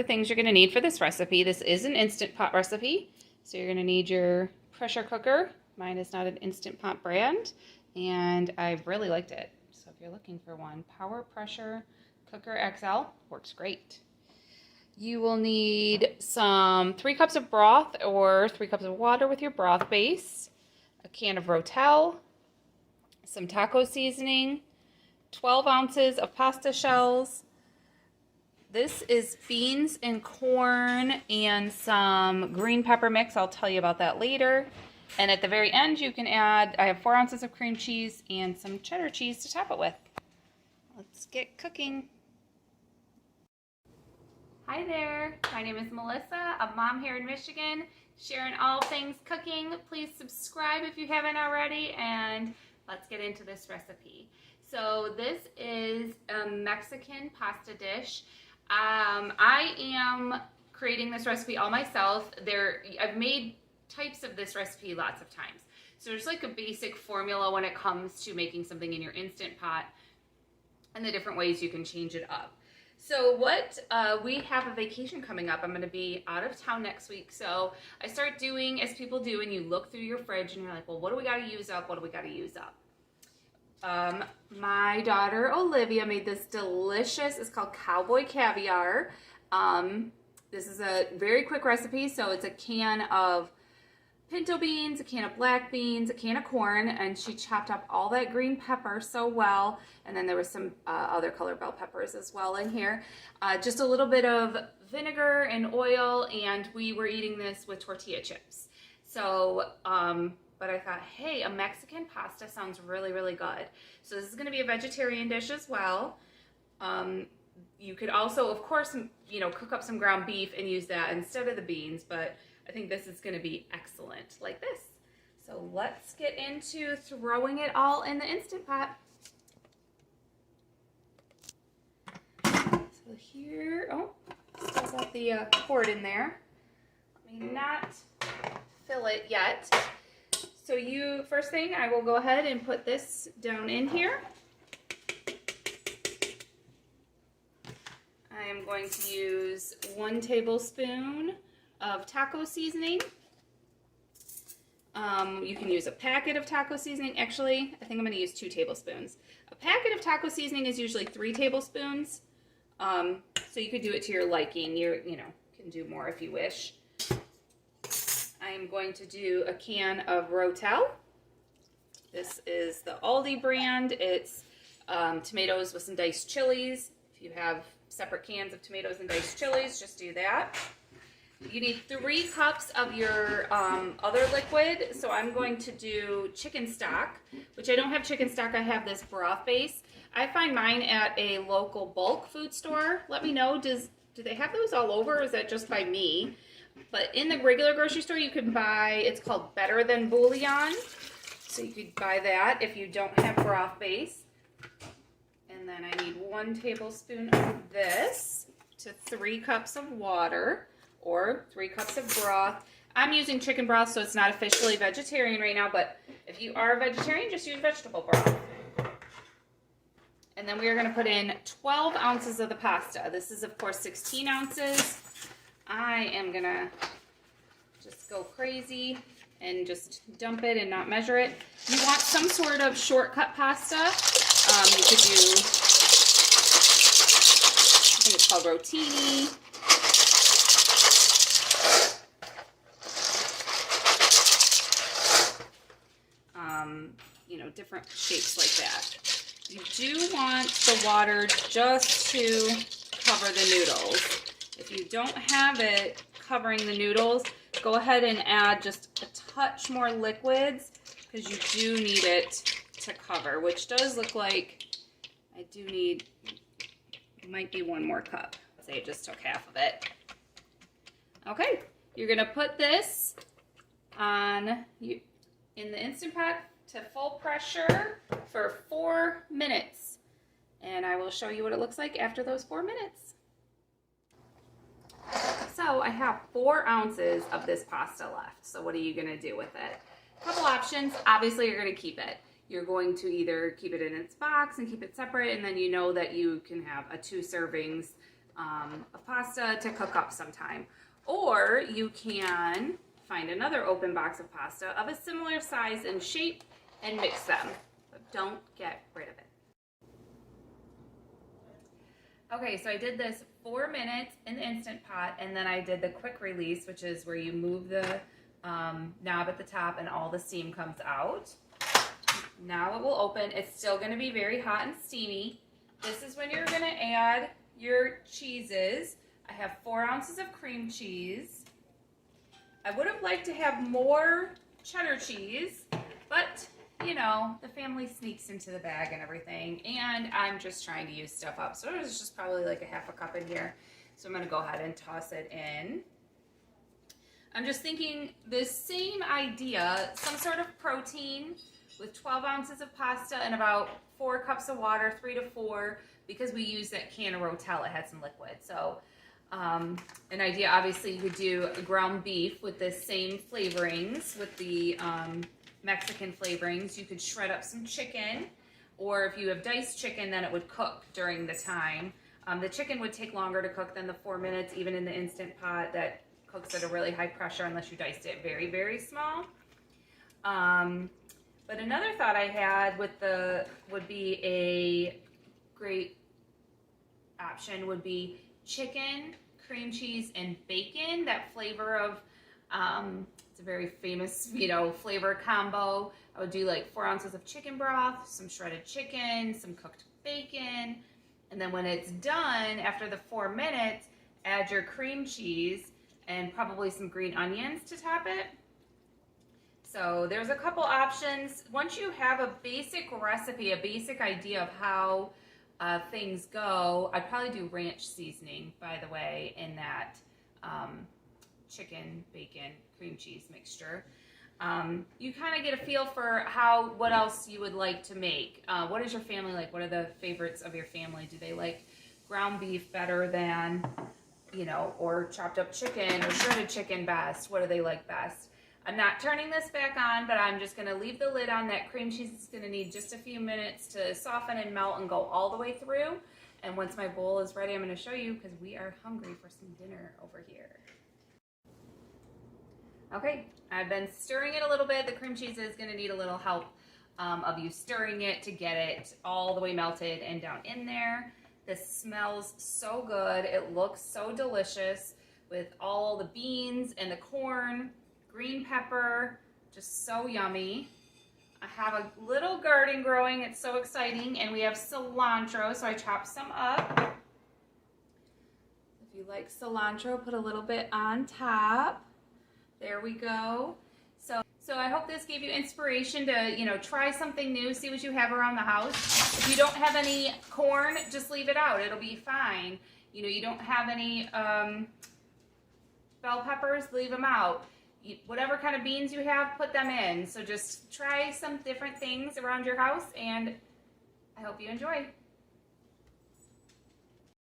things you're going to need for this recipe. This is an Instant Pot recipe, so you're going to need your pressure cooker. Mine is not an Instant Pot brand, and I've really liked it. So if you're looking for one, Power Pressure Cooker XL works great. You will need some 3 cups of broth or 3 cups of water with your broth base, a can of Rotel, some taco seasoning, 12 ounces of pasta shells. This is beans and corn and some green pepper mix. I'll tell you about that later. And at the very end, you can add, I have 4 ounces of cream cheese and some cheddar cheese to top it with. Let's get cooking. Hi there, my name is Melissa, a mom here in Michigan, sharing all things cooking. Please subscribe if you haven't already, and let's get into this recipe. So this is a Mexican pasta dish. I am creating this recipe all myself. I've made types of this recipe lots of times. So there's like a basic formula when it comes to making something in your Instant Pot and the different ways you can change it up. So we have a vacation coming up. I'm going to be out of town next week. So I start doing as people do, and you look through your fridge and you're like, well, what do we got to use up? What do we got to use up? My daughter Olivia made this delicious, it's called Cowboy Caviar. This is a very quick recipe. So it's a can of pinto beans, a can of black beans, a can of corn, and she chopped up all that green pepper so well, and then there was some other color bell peppers as well in here. Just a little bit of vinegar and oil, and we were eating this with tortilla chips. So, but I thought, hey, a Mexican pasta sounds really, really good. So this is going to be a vegetarian dish as well. You could also, of course, cook up some ground beef and use that instead of the beans, but I think this is going to be excellent like this. So let's get into throwing it all in the Instant Pot. So here, still got the cord in there. Let me not fill it yet. So first thing, I will go ahead and put this down in here. I am going to use 1 tablespoon of taco seasoning. You can use a packet of taco seasoning. Actually, I think I'm going to use 2 tablespoons. A packet of taco seasoning is usually 3 tablespoons. So you could do it to your liking. You can do more if you wish. I am going to do a can of Rotel. This is the Aldi brand. It's tomatoes with some diced chilies. If you have separate cans of tomatoes and diced chilies, just do that. You need 3 cups of your other liquid. So I'm going to do chicken stock, which I don't have chicken stock. I have this broth base. I find mine at a local bulk food store. Let me know, do they have those all over, or is that just by me? But in the regular grocery store, you can buy, it's called Better Than Bouillon. So you could buy that if you don't have broth base. And then I need 1 tablespoon of this to 3 cups of water or 3 cups of broth. I'm using chicken broth, so it's not officially vegetarian right now, but if you are a vegetarian, just use vegetable broth. And then we are going to put in 12 ounces of the pasta. This is, of course, 16 ounces. I am going to just go crazy and just dump it and not measure it. You want some sort of shortcut pasta. You could do, I think it's called rotini. Different shapes like that. You do want the water just to cover the noodles. If you don't have it covering the noodles, go ahead and add just a touch more liquids because you do need it to cover, which does look like I do need, it might be 1 more cup. Let's say I just took half of it. Okay, you're gonna put this on in the Instant Pot to full pressure for 4 minutes. And I will show you what it looks like after those 4 minutes. So I have 4 ounces of this pasta left. So what are you gonna do with it? A couple options. Obviously you're gonna keep it. You're going to either keep it in its box and keep it separate, and then you know that you can have a 2 servings of pasta to cook up sometime. Or you can find another open box of pasta of a similar size and shape and mix them, but don't get rid of it. Okay, so I did this 4 minutes in the Instant Pot, and then I did the quick release, which is where you move the knob at the top and all the steam comes out. Now it will open. It's still going to be very hot and steamy. This is when you're going to add your cheeses. I have 4 ounces of cream cheese. I would have liked to have more cheddar cheese, but you know, the family sneaks into the bag and everything, and I'm just trying to use stuff up. So there's just probably like a half a cup in here. So I'm going to go ahead and toss it in. I'm just thinking the same idea, some sort of protein with 12 ounces of pasta and about 4 cups of water, 3 to 4, because we use that can of Rotel. It had some liquid. So an idea, obviously, you could do ground beef with the same flavorings, with the Mexican flavorings. You could shred up some chicken, or if you have diced chicken, then it would cook during the time. The chicken would take longer to cook than the 4 minutes, even in the Instant Pot that cooks at a really high pressure unless you diced it very, very small. But another thought I had with would be a great option would be chicken, cream cheese, and bacon. That flavor of it's a very famous, you know, flavor combo. I would do like 4 ounces of chicken broth, some shredded chicken, some cooked bacon, and then when it's done, after the 4 minutes, add your cream cheese and probably some green onions to top it. So there's a couple options. Once you have a basic recipe, a basic idea of how things go, I'd probably do ranch seasoning, by the way, in that chicken, bacon, cream cheese mixture. You kind of get a feel for what else you would like to make. What is your family like? What are the favorites of your family? Do they like ground beef better than, you know, or chopped up chicken or shredded chicken best? What do they like best? I'm not turning this back on, but I'm just going to leave the lid on. That cream cheese is going to need just a few minutes to soften and melt and go all the way through. And once my bowl is ready, I'm going to show you because we are hungry for some dinner over here. Okay, I've been stirring it a little bit. The cream cheese is going to need a little help of you stirring it to get it all the way melted and down in there. This smells so good. It looks so delicious with all the beans and the corn. Green pepper, just so yummy. I have a little garden growing, it's so exciting, and we have cilantro, so I chopped some up. If you like cilantro, put a little bit on top. There we go. So I hope this gave you inspiration to, you know, try something new, see what you have around the house. If you don't have any corn, just leave it out, it'll be fine. You know, you don't have any bell peppers, leave them out. Whatever kind of beans you have, put them in. So just try some different things around your house, and I hope you enjoy.